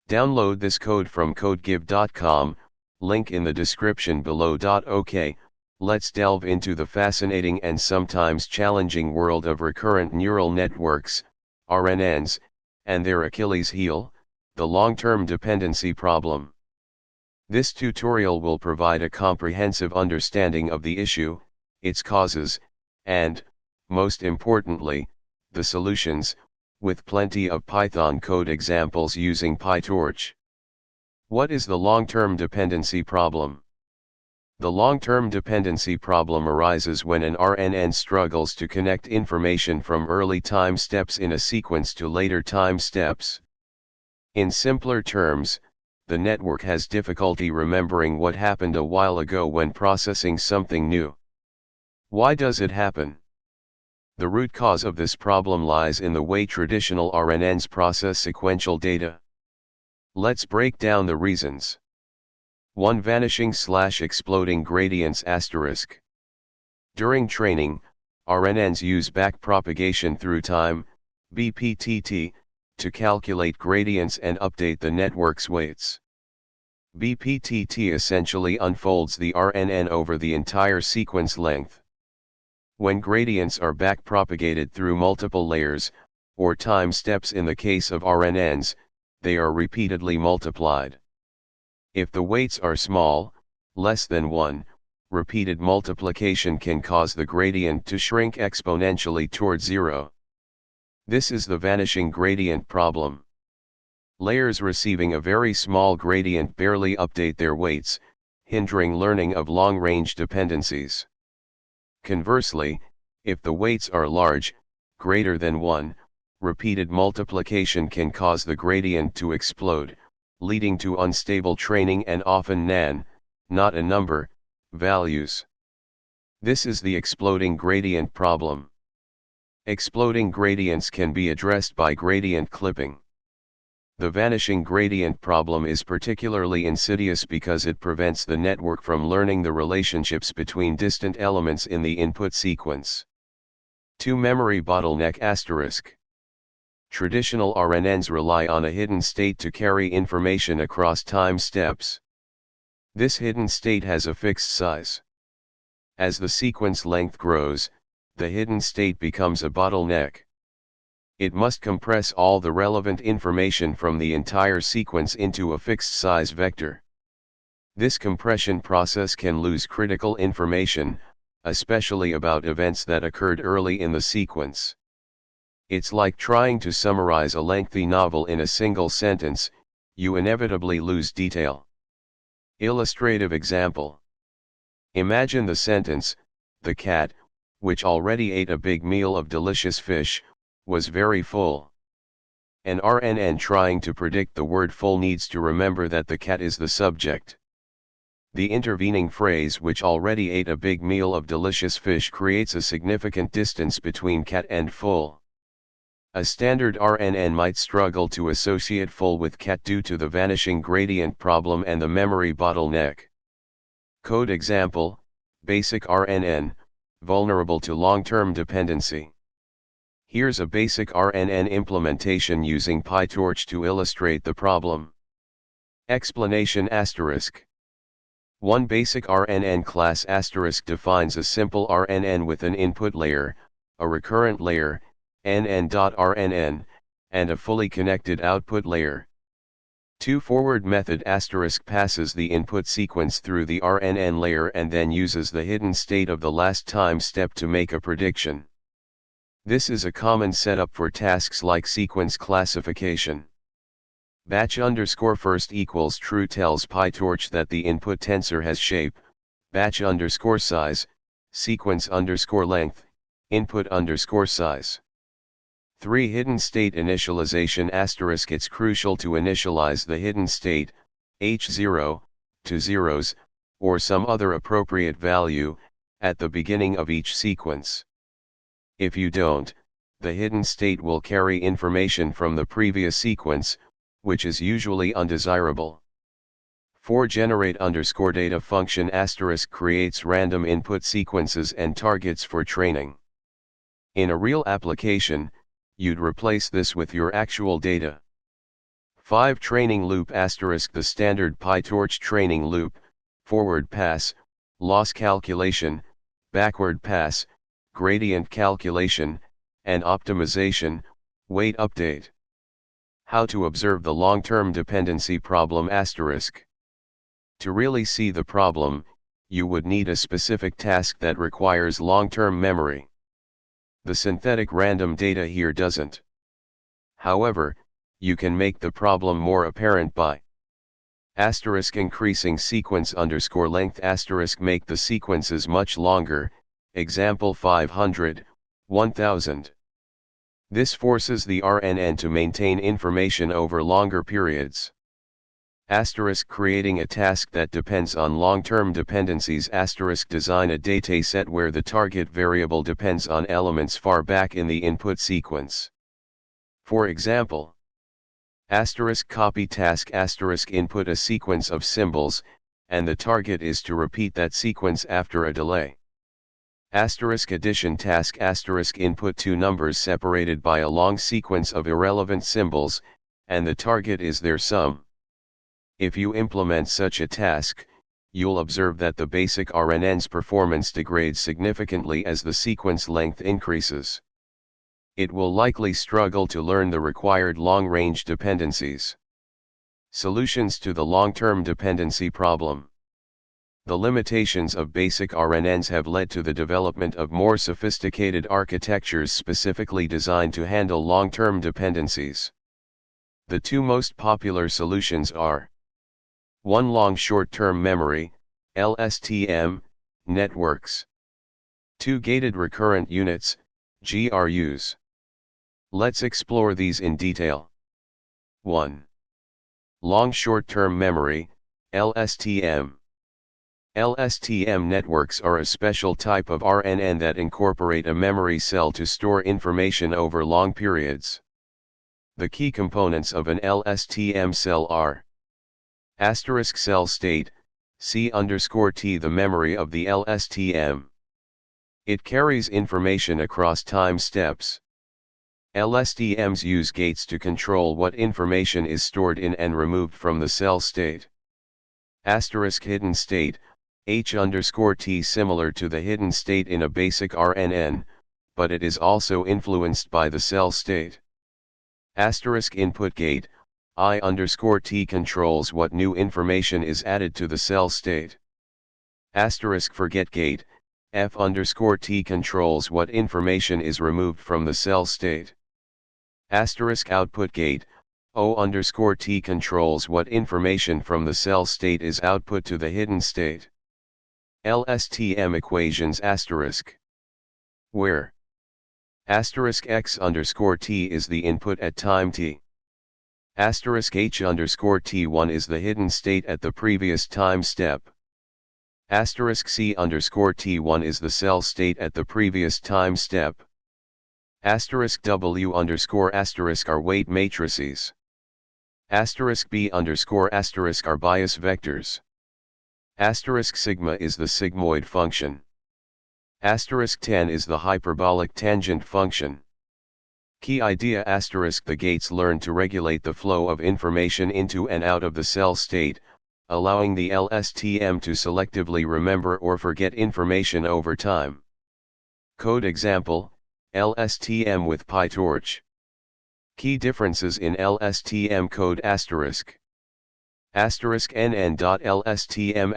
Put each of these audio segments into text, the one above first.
Download this code from codegive.com, link in the description below. OK, let's delve into the fascinating and sometimes challenging world of recurrent neural networks, RNNs, and their Achilles heel, the long-term dependency problem. This tutorial will provide a comprehensive understanding of the issue, its causes, and, most importantly, the solutions, with plenty of Python code examples using pytorch. What is the long-term dependency problem? The long-term dependency problem arises when an RNN struggles to connect information from early time steps in a sequence to later time steps. In simpler terms, the network has difficulty remembering what happened a while ago when processing something new. Why does it happen? The root cause of this problem lies in the way traditional RNNs process sequential data. Let's break down the reasons. 1. Vanishing/exploding gradients *. During training, RNNs use backpropagation through time, BPTT, to calculate gradients and update the network's weights. BPTT essentially unfolds the RNN over the entire sequence length. When gradients are backpropagated through multiple layers, or time steps in the case of RNNs, they are repeatedly multiplied. If the weights are small, less than 1, repeated multiplication can cause the gradient to shrink exponentially toward 0. This is the vanishing gradient problem. Layers receiving a very small gradient barely update their weights, hindering learning of long-range dependencies. Conversely, if the weights are large, greater than 1, repeated multiplication can cause the gradient to explode, leading to unstable training and often nan, not a number, values. This is the exploding gradient problem. Exploding gradients can be addressed by gradient clipping. The vanishing gradient problem is particularly insidious because it prevents the network from learning the relationships between distant elements in the input sequence. 2. Memory bottleneck *. Traditional RNNs rely on a hidden state to carry information across time steps. This hidden state has a fixed size. As the sequence length grows, the hidden state becomes a bottleneck. It must compress all the relevant information from the entire sequence into a fixed size vector. This compression process can lose critical information, especially about events that occurred early in the sequence. It's like trying to summarize a lengthy novel in a single sentence, you inevitably lose detail. Illustrative example. Imagine the sentence, "The cat, which already ate a big meal of delicious fish, was very full." An RNN trying to predict the word full needs to remember that the cat is the subject. The intervening phrase "which already ate a big meal of delicious fish" creates a significant distance between cat and full. A standard RNN might struggle to associate full with cat due to the vanishing gradient problem and the memory bottleneck. Code example: basic RNN, vulnerable to long-term dependency. Here's a basic RNN implementation using pytorch to illustrate the problem. Explanation *. 1. Basic RNN class * defines a simple RNN with an input layer, a recurrent layer, nn.rnn, and a fully connected output layer. 2. Forward method * passes the input sequence through the RNN layer and then uses the hidden state of the last time step to make a prediction. This is a common setup for tasks like sequence classification. Batch_first equals true tells pytorch that the input tensor has shape, batch_size, sequence_length, input_size. 3. Hidden state initialization * It's crucial to initialize the hidden state, h0, to zeros, or some other appropriate value, at the beginning of each sequence. If you don't, the hidden state will carry information from the previous sequence, which is usually undesirable. 4. Generate_data function * creates random input sequences and targets for training. In a real application, you'd replace this with your actual data. 5. Training loop asterisk the standard PyTorch training loop, forward pass, loss calculation, backward pass, gradient calculation, and optimization, weight update. How to observe the long-term dependency problem asterisk. To really see the problem, you would need a specific task that requires long-term memory. The synthetic random data here doesn't. However, you can make the problem more apparent by increasing sequence length make the sequences much longer, example 500, 1000. This forces the RNN to maintain information over longer periods. Creating a task that depends on long-term dependencies design a dataset where the target variable depends on elements far back in the input sequence. For example, copy task input a sequence of symbols, and the target is to repeat that sequence after a delay. Addition task input two numbers separated by a long sequence of irrelevant symbols, and the target is their sum. If you implement such a task, you'll observe that the basic RNN's performance degrades significantly as the sequence length increases. It will likely struggle to learn the required long-range dependencies. Solutions to the long-term dependency problem. The limitations of basic RNNs have led to the development of more sophisticated architectures specifically designed to handle long-term dependencies. The two most popular solutions are 1. Long short-term memory, LSTM, networks. 2. Gated recurrent units, GRUs. Let's explore these in detail. 1. Long short-term memory, LSTM. LSTM networks are a special type of RNN that incorporate a memory cell to store information over long periods. The key components of an LSTM cell are cell state, C_T the memory of the LSTM. It carries information across time steps. LSTMs use gates to control what information is stored in and removed from the cell state. Hidden state, H_T similar to the hidden state in a basic RNN, but it is also influenced by the cell state. Input gate, I_T controls what new information is added to the cell state. Forget gate, F_T controls what information is removed from the cell state. Output gate, O_T controls what information from the cell state is output to the hidden state. LSTM equations where x_t is the input at time t. h_t1 is the hidden state at the previous time step. c_t1 is the cell state at the previous time step. w_* are weight matrices. b_* are bias vectors. Sigma is the sigmoid function. 10 is the hyperbolic tangent function. Key idea the gates learn to regulate the flow of information into and out of the cell state, allowing the LSTM to selectively remember or forget information over time. Code example, LSTM with PyTorch. Key differences in LSTM code nn.lstm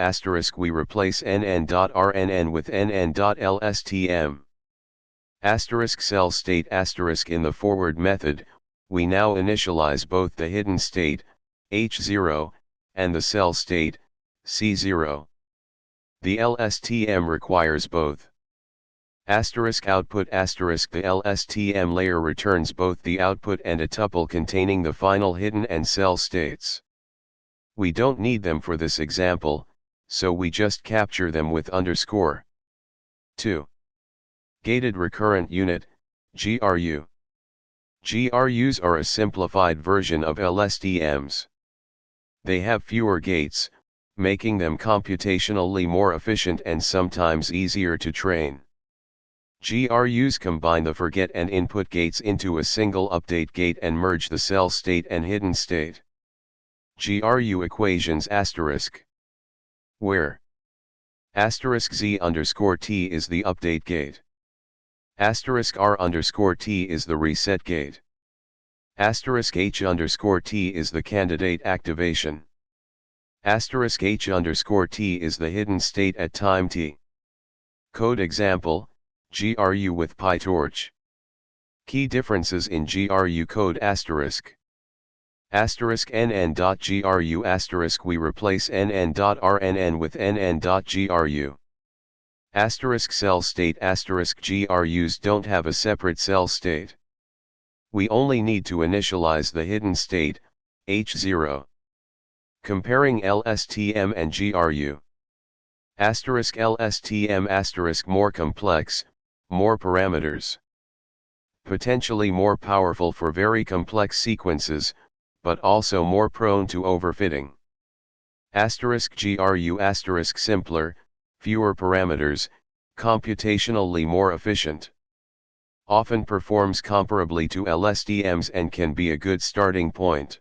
we replace nn.rnn with nn.lstm. Cell state in the forward method, we now initialize both the hidden state, H0, and the cell state, C0. The LSTM requires both. Output the LSTM layer returns both the output and a tuple containing the final hidden and cell states. We don't need them for this example, so we just capture them with _. 2. Gated recurrent unit, GRU. GRUs are a simplified version of LSTMs. They have fewer gates, making them computationally more efficient and sometimes easier to train. GRUs combine the forget and input gates into a single update gate and merge the cell state and hidden state. GRU equations asterisk. Where asterisk Z_T is the update gate. Asterisk R_T is the reset gate. Asterisk H_T is the candidate activation. Asterisk H_T is the hidden state at time t. Code example, GRU with pytorch. Key differences in GRU code asterisk. Asterisk nn.gru asterisk we replace nn.rnn with nn.gru. Asterisk cell state asterisk GRUs don't have a separate cell state. We only need to initialize the hidden state, H0. Comparing LSTM and GRU. Asterisk LSTM asterisk more complex, more parameters. Potentially more powerful for very complex sequences, but also more prone to overfitting. Asterisk GRU asterisk simpler, fewer parameters, computationally more efficient. Often performs comparably to LSTMs and can be a good starting point.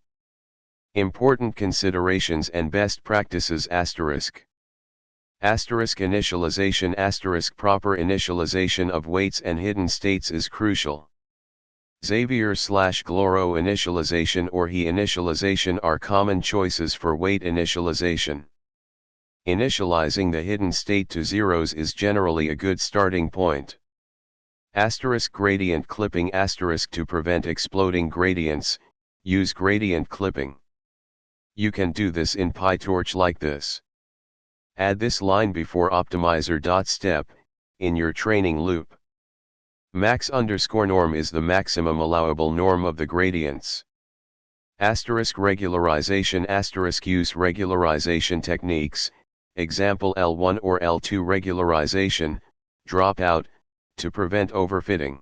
Important considerations and best practices asterisk. Asterisk initialization asterisk proper initialization of weights and hidden states is crucial. Xavier/Gloro initialization or He initialization are common choices for weight initialization. Initializing the hidden state to zeros is generally a good starting point. Asterisk gradient clipping asterisk to prevent exploding gradients, use gradient clipping. You can do this in PyTorch like this. Add this line before optimizer.step, in your training loop. Max_norm is the maximum allowable norm of the gradients. Asterisk regularization asterisk use regularization techniques, example L1 or L2 regularization, dropout, to prevent overfitting.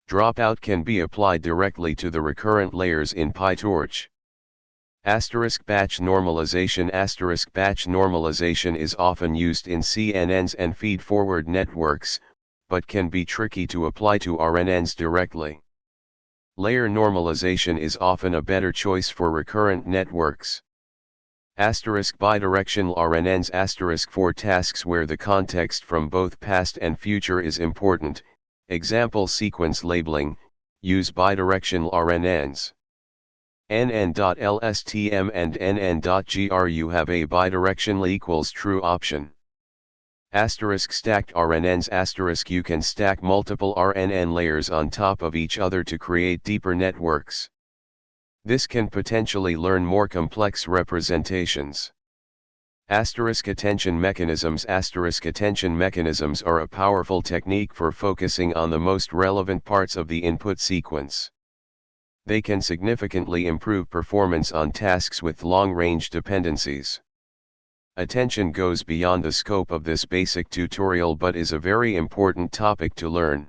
Dropout can be applied directly to the recurrent layers in PyTorch. Asterisk batch normalization asterisk batch normalization is often used in CNNs and feed-forward networks, but can be tricky to apply to RNNs directly. Layer normalization is often a better choice for recurrent networks. Asterisk bidirectional RNNs asterisk for tasks where the context from both past and future is important, example sequence labeling, use bidirectional RNNs. nn.lstm and nn.gru have a bidirectional equals true option. Asterisk stacked RNNs asterisk you can stack multiple RNN layers on top of each other to create deeper networks. This can potentially learn more complex representations. Asterisk attention mechanisms asterisk attention mechanisms are a powerful technique for focusing on the most relevant parts of the input sequence. They can significantly improve performance on tasks with long-range dependencies. Attention goes beyond the scope of this basic tutorial but is a very important topic to learn.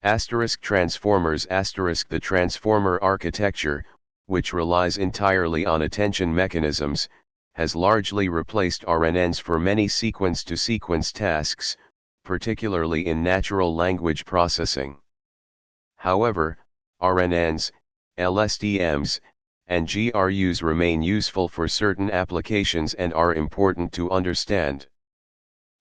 Asterisk transformers asterisk the transformer architecture, which relies entirely on attention mechanisms, has largely replaced RNNs for many sequence-to-sequence tasks, particularly in natural language processing. However, RNNs, LSTMs, and GRUs remain useful for certain applications and are important to understand.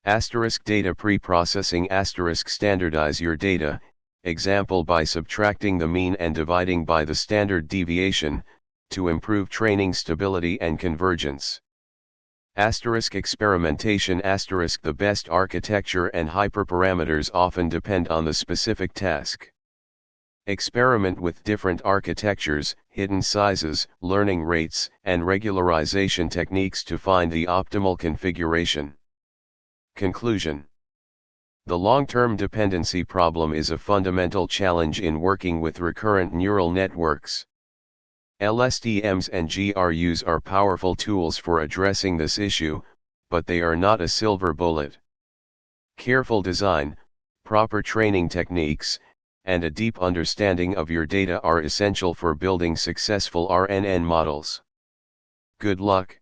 Asterisk data pre-processing asterisk standardize your data, example by subtracting the mean and dividing by the standard deviation, to improve training stability and convergence. Asterisk experimentation asterisk the best architecture and hyperparameters often depend on the specific task. Experiment with different architectures, hidden sizes, learning rates, and regularization techniques to find the optimal configuration. Conclusion: the long-term dependency problem is a fundamental challenge in working with recurrent neural networks. LSTMs and GRUs are powerful tools for addressing this issue, but they are not a silver bullet. Careful design, proper training techniques, and a deep understanding of your data are essential for building successful RNN models. Good luck.